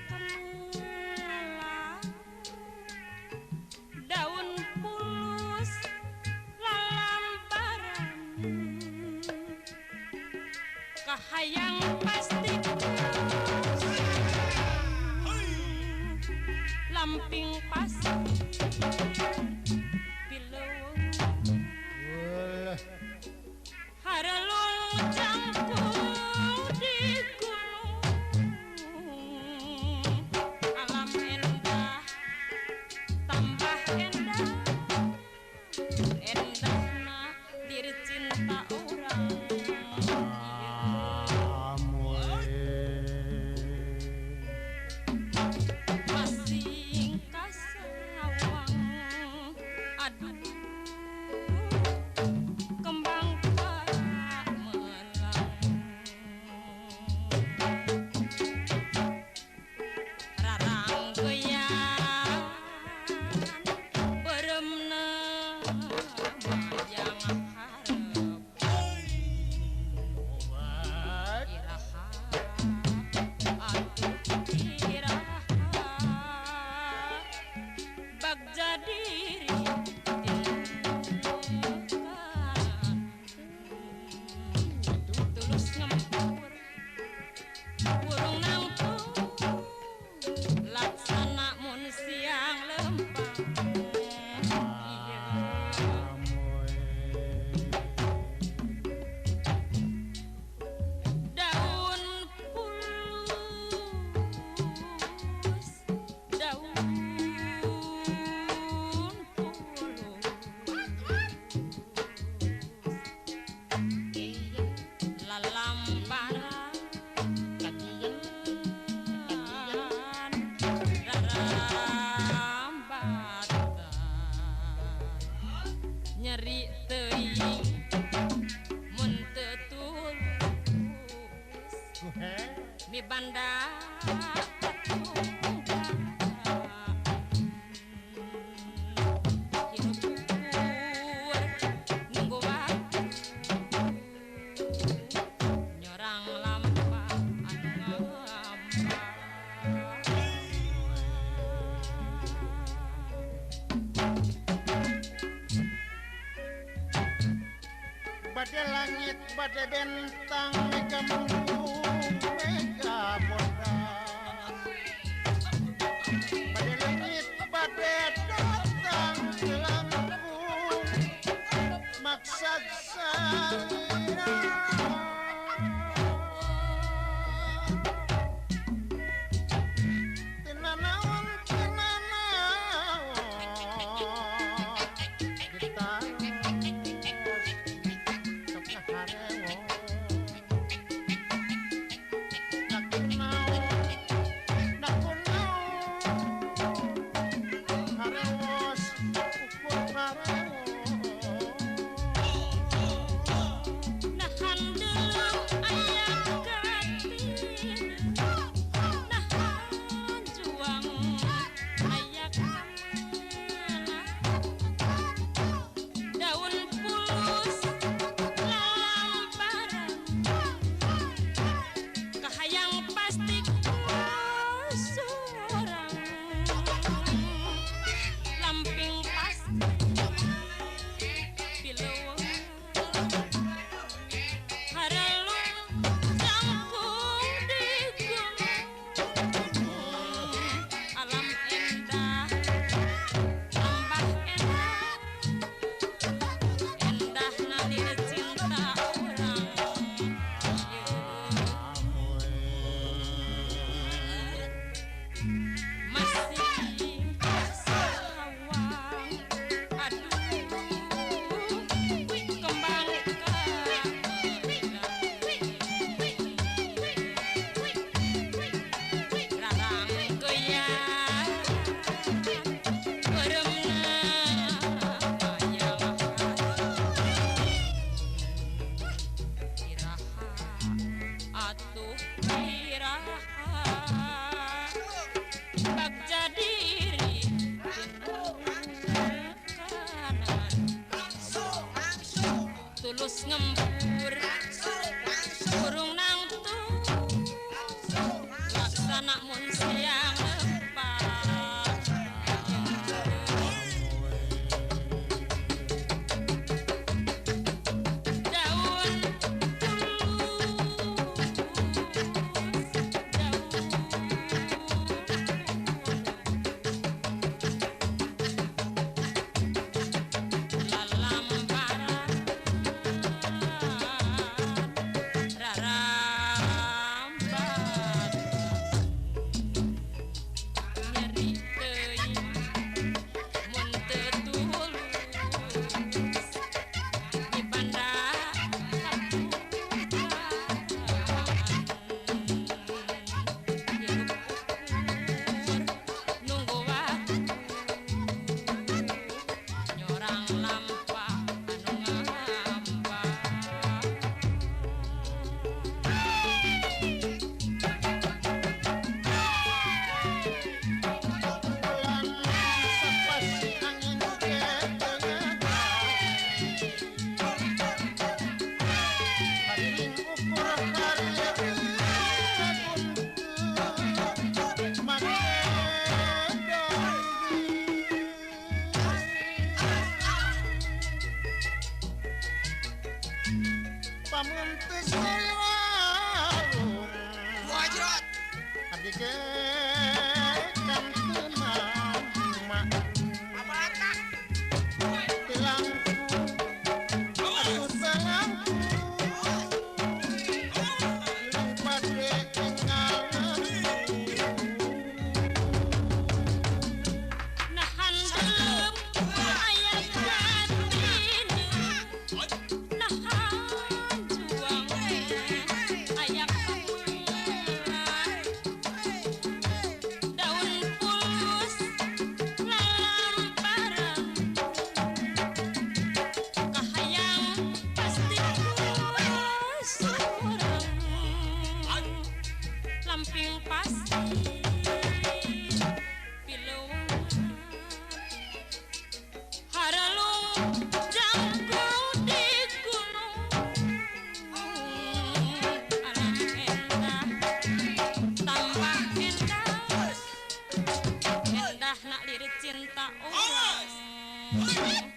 kenela daun pulus lalambaran kahayang pasti lamping pas pileuweung harelung jangkung di gunung alam endah tambah endah endahna diri cinta orang masing kasawang aduh kembang melang rarang goyang beremna yang harap iraha atuh iraha bag jadiri tulus ngempur burung nangtung laksana mun siang lempang iya daun pulus daun pulus lalambaran rarambatan nyeri teuing mun teu tulus mi banda hirup ukur nunggu waktu nyorang lampah anu ngambang Bade langit, bade bentang, mega mendung, mega bodang. Bade langit, bade datang, langkung, maksad salira. Tinanawan, nahan deulung aya katin nahan juang aya kamana daun pulus lalambaran kahayang pasti sorang lamping pas pileuweung harelung jangkung di gunung alam endah tambah endah endahna diri cinta orang masing kasawang aduh kembang rarang goyang beremna yang iraha atuh iraha bag jadiri kanan tulus ngempur burung nangtung laksa anak mun siang lepas daun pamuntes Wajrat. abdi kan tenang mak Apalata. tilangku aku sayangku iring pade engalan nahan delem aya batin nahan juang aya daun pulus lalamparan kahayang pasti surang lamping pasti pileuan haralung jangkung di gunung alam endah tambah endah endah nak lirik cinta orang